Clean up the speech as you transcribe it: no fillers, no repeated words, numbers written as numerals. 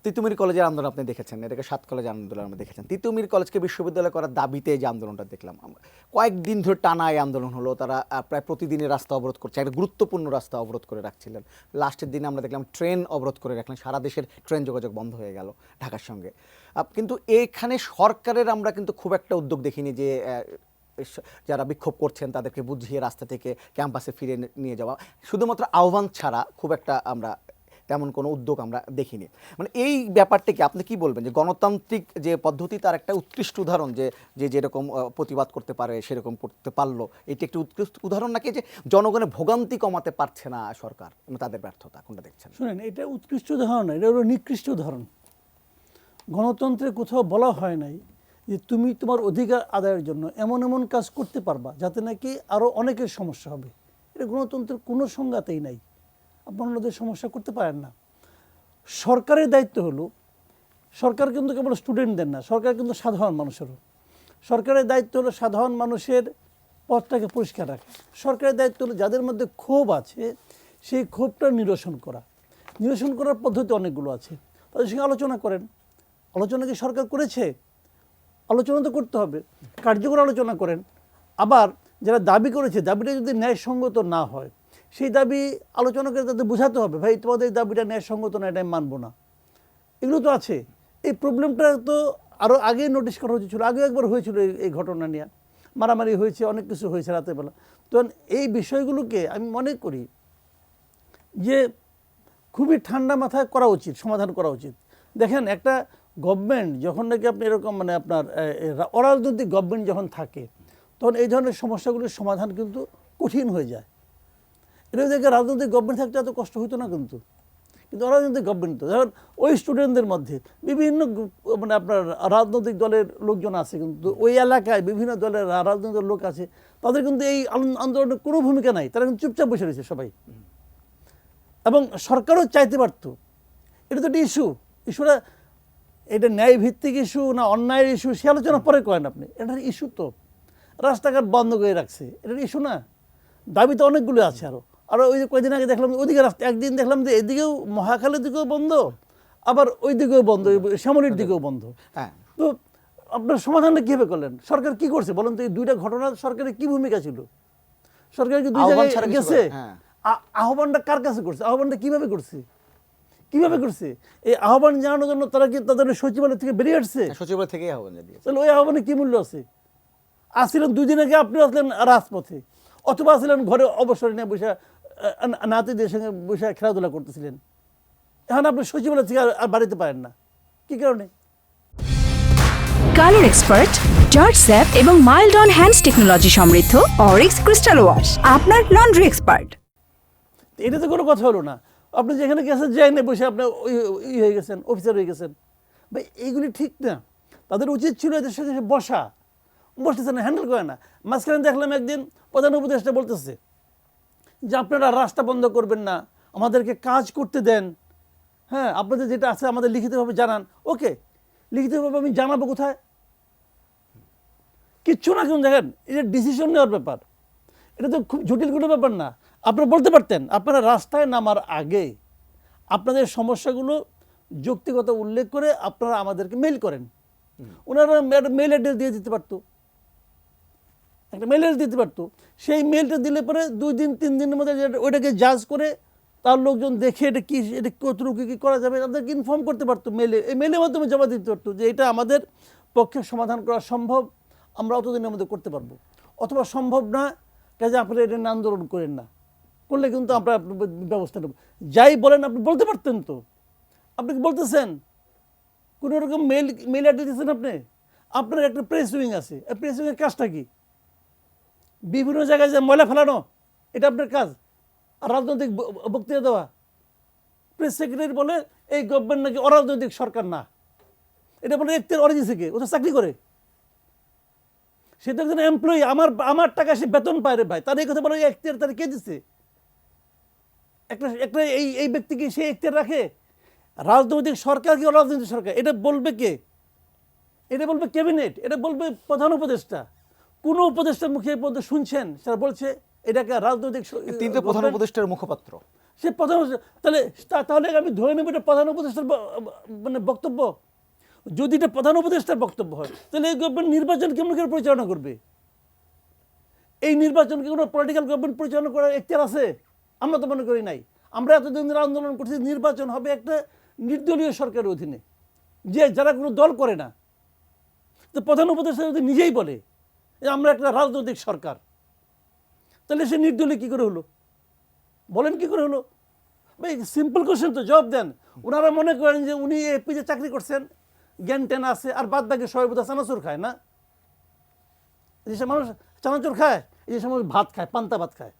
তিতুমির কলেজের আন্দোলন আপনি দেখেছেন, এটাকে 7 কলেজের আন্দোলন আমরা দেখেছেন। তিতুমির কলেজকে বিশ্ববিদ্যালয় করার দাবিতে যে আন্দোলনটা দেখলাম আমরা, কয়েকদিন ধরে টানা এই আন্দোলন হলো। তারা প্রায় প্রতিদিনই রাস্তা অবরোধ করছে, একটা গুরুত্বপূর্ণ রাস্তা অবরোধ করে রাখছিলেন। লাস্টের দিনে আমরা দেখলাম ট্রেন অবরোধ করে রাখলেন, সারা দেশের ট্রেন যোগাযোগ বন্ধ হয়ে গেল ঢাকার সঙ্গে। কিন্তু এখানে সরকারের আমরা কিন্তু খুব একটা উদ্যোগ দেখিনি যে যারা বিক্ষোভ করছেন তাদেরকে বুঝিয়ে রাস্তা থেকে ক্যাম্পাসে ফিরে নিয়ে যাওয়া, শুধুমাত্র আহ্বান ছাড়া খুব একটা আমরা তেমন কোনো উদ্যোগ আমরা দেখিনি। মানে এই ব্যাপারটাকে আপনি কি বলবেন যে গণতান্ত্রিক যে পদ্ধতি তার একটা উৎকৃষ্ট উদাহরণ, যে যেরকম প্রতিবাদ করতে পারে সেরকম করতে পারলো, এটি একটি উৎকৃষ্ট উদাহরণ নাকি যে জনগণের ভোগান্তি কমাতে পারছে না সরকার, তাদের ব্যর্থতা কোনটা দেখছেন? শুনেন, এটা উৎকৃষ্ট উদাহরণ, এটা হলো নিকৃষ্ট উদাহরণ। গণতন্ত্রে কোথাও বলা হয় নাই যে তুমি তোমার অধিকার আদায়ের জন্য এমন এমন কাজ করতে পারবা যাতে নাকি আরও অনেকের সমস্যা হবে। এটা গণতন্ত্রের কোনো সংজ্ঞাতেই নাই। আপনারা ওদের সমস্যা করতে পারেন না। সরকারের দায়িত্ব হলো, সরকার কিন্তু কেবল স্টুডেন্টদের না, সরকার কিন্তু সাধারণ মানুষেরও। সরকারের দায়িত্ব হলো সাধারণ মানুষের পথটাকে পরিষ্কার রাখা। সরকারের দায়িত্ব হলো যাদের মধ্যে ক্ষোভ আছে সেই ক্ষোভটা নিরসন করা। নিরসন করার পদ্ধতি অনেকগুলো আছে, তাদের সঙ্গে আলোচনা করেন। আলোচনা কি সরকার করেছে? আলোচনা তো করতে হবে, কার্যকর আলোচনা করেন। আবার যারা দাবি করেছে, দাবিটা যদি ন্যায়সঙ্গত না হয়, সেই দাবি আলোচনা করে তাদের বোঝাতে হবে, ভাই তোমাদের দাবিটা ন্যায়সঙ্গত না, এটা আমি মানবো না। এগুলো তো আছে। এই প্রবলেমটা তো আরও আগে নোটিশ করা হয়েছিল, আগে একবার হয়েছিল এই ঘটনা নিয়ে, মারামারি হয়েছে, অনেক কিছু হয়েছে রাতের বেলা। তো এই বিষয়গুলোকে আমি মনে করি যে খুবই ঠান্ডা মাথায় করা উচিত, সমাধান করা উচিত। দেখেন, একটা গভর্নমেন্ট যখন নাকি আপনি এরকম মানে আপনার অরাজনৈতিক গভর্নমেন্ট যখন থাকে, তখন এই ধরনের সমস্যাগুলির সমাধান কিন্তু কঠিন হয়ে যায়। এটা দেখে রাজনৈতিক গভর্নমেন্ট থাকতে এত কষ্ট হতো না, কিন্তু অরাজনৈতিক গভর্নমেন্ট তো ধরুন ওই স্টুডেন্টদের মধ্যে বিভিন্ন মানে আপনার রাজনৈতিক দলের লোকজন আছে, কিন্তু ওই এলাকায় বিভিন্ন দলের রাজনৈতিক লোক আছে, তাদের কিন্তু এই আন্দোলনের কোনো ভূমিকা নাই, তারা কিন্তু চুপচাপ বসে রয়েছে সবাই। এবং সরকারও চাইতে পারত। এটা তো একটা ইস্যুটা এটা ন্যায় ভিত্তিক ইস্যু না অন্যায়ের ইস্যু সে আলোচনা পরে করেন আপনি। এটার ইস্যু তো রাস্তাঘাট বন্ধ করে রাখছে, এটার ইস্যু না। দাবি তো অনেকগুলো আছে। আরও ওই যে কয়েকদিন আগে দেখলাম ওইদিকে রাস্তা, একদিন দেখলাম যে এদিকেও মহাখালীর দিকেও বন্ধ, আবার ওই দিকেও বন্ধ, শ্যামলীর দিকেও বন্ধ। হ্যাঁ, তো আপনার সমাধানটা কীভাবে করলেন? সরকার কি করছে বলেন তো? এই দুইটা ঘটনা সরকারের কি ভূমিকা ছিল? সরকার কি দুই জায়গায় গেছে? আহ্বানটা কার কাছে করছে? আহ্বানটা কিভাবে করছে? এই আহ্বান জানানোর জন্য তারা কি তাদের সচিবালয় থেকে বেরিয়ে আসছে? সচিবালয় থেকেই আহ্বান জানিয়েছে। তাহলে ওই আহ্বানে কি মূল্য আছে? আসছিলেন 2 দিন আগে, আপনি আসলেন রাজপথে, অথবা আসলেন ঘরে অবসর নিয়ে বসে নাতিদের সঙ্গে বসে খেলাধুলা করতেছিলেন। এখন আপনি সচিবালয় থেকে আর বাড়িতে পারেন না, কি কারণে? কালার এক্সপার্ট, জর্জ স্যাপ এবং মাইল্ড অন হ্যান্ডস টেকনোলজি সমৃদ্ধ অরিক্স ক্রিস্টাল ওয়াশ আপনার লন্ড্রি এক্সপার্ট। এটা তো কোনো কথা হলো না। আপনি যেখানে গেছেন যাই না বসে আপনি হয়ে গেছেন, অফিসার হয়ে গেছেন। ভাই এইগুলি ঠিক না। তাদের উচিত ছিল এদের সাথে বসতেছে না, হ্যান্ডেল করে না। মাঝখানে দেখলাম একদিন প্রধান উপদেষ্টা বলতেছে যে আপনারা রাস্তা বন্ধ করবেন না, আমাদেরকে কাজ করতে দেন। হ্যাঁ, আপনাদের যেটা আছে আমাদের লিখিতভাবে জানান। ওকে, লিখিতভাবে আমি জানাবো কোথায়? কিচ্ছু না। কেন দেখেন, এটা ডিসিশন নেওয়ার ব্যাপার, এটা তো খুব জটিল কোনো ব্যাপার না। আপনারা বলতে পারতেন, আপনারা রাস্তায় নামার আগে আপনাদের সমস্যাগুলো যৌক্তিকতা উল্লেখ করে আপনারা আমাদেরকে মেইল করেন। ওনারা মেইল অ্যাড্রেস দিয়ে দিতে পারতো, একটা মেইল অ্যাড্রেস দিতে পারতো। সেই মেইলটা দিলে পরে 2 দিন 3 দিনের মধ্যে ওইটাকে জাজ করে তার লোকজন দেখে এটা কতটুকু কী করা যাবে তাদেরকে ইনফর্ম করতে পারতো মেলে। এই মেলের মাধ্যমে জমা দিতে পারতো যে এটা আমাদের পক্ষে সমাধান করা সম্ভব, আমরা অতদিনের মধ্যে করতে পারবো, অথবা সম্ভব না কাজে আপনারা এটা আন্দোলন করেন না, করলে কিন্তু আমরা ব্যবস্থা নেব। যাই বলেন আপনি বলতে পারতেন তো। আপনি কি বলতেছেন? কোনো রকম মেল অ্যাড্রেস দিচ্ছেন আপনি। আপনার একটা প্রেস উইং আছে, প্রেস উইংয়ের কাজটা কি? বিভিন্ন জায়গায় যে ময়লা ফেলানো, এটা আপনার কাজ। আর রাজনৈতিক বক্তৃতা দেওয়া। প্রেস সেক্রেটারি বলে এই গভর্নমেন্ট নাকি অরাজনৈতিক সরকার না, এটা বলে এখতিয়ার অরিজিন থেকে, ও তো চাকরি করে, সে তো একজন এমপ্লয়ি, আমার টাকা সে বেতন পায় রে ভাই। তার এই কথা বলে এখতিয়ার তার কে দিচ্ছে? একটা এই ব্যক্তিকে সে এখতিয়ার রাখে? রাজনৈতিক সরকার কি অরাজনৈতিক সরকার এটা বলবে কে? এটা বলবে ক্যাবিনেট, এটা বলবে প্রধান উপদেষ্টা। কোন উপদেষ্টার মুখে শুনছেন সেটা বলছে এটাকে রাজনৈতিক? তিনি তো প্রধান উপদেষ্টার মুখপাত্র। সে প্রধান তাহলে তাহলে আমি ধরে নেব এটা প্রধান উপদেষ্টার মানে বক্তব্য। যদি এটা প্রধান উপদেষ্টার বক্তব্য হয় তাহলে এই গভর্নমেন্ট নির্বাচন কেমন করে পরিচালনা করবে? এই নির্বাচনকে কোনো পলিটিক্যাল গভর্নমেন্ট পরিচালনা করার এখতিয়ার আছে? আমরা তো মনে করি নাই। আমরা এতদিন ধরে আন্দোলন করছি নির্বাচন হবে একটা নির্দলীয় সরকারের অধীনে, যারা কোনো দল করে না। তো প্রধান উপদেষ্টা যদি নিজেই বলে যে আমরা একটা রাজনৈতিক সরকার, তাহলে সে নির্দলীয় কী করে হলো? বলেন কি করে হলো? ভাই সিম্পল কোশ্চেন, তো জবাব দেন। ওনারা মনে করেন যে উনি এপিতে চাকরি করছেন, জ্ঞান টেন আছে, আর বাদ বাকি সবাই বোধহয় চানাচুর খায় না? যেসব মানুষ চানাচুর খায়, এই যে মানুষ ভাত খায়, পান্তা ভাত খায়।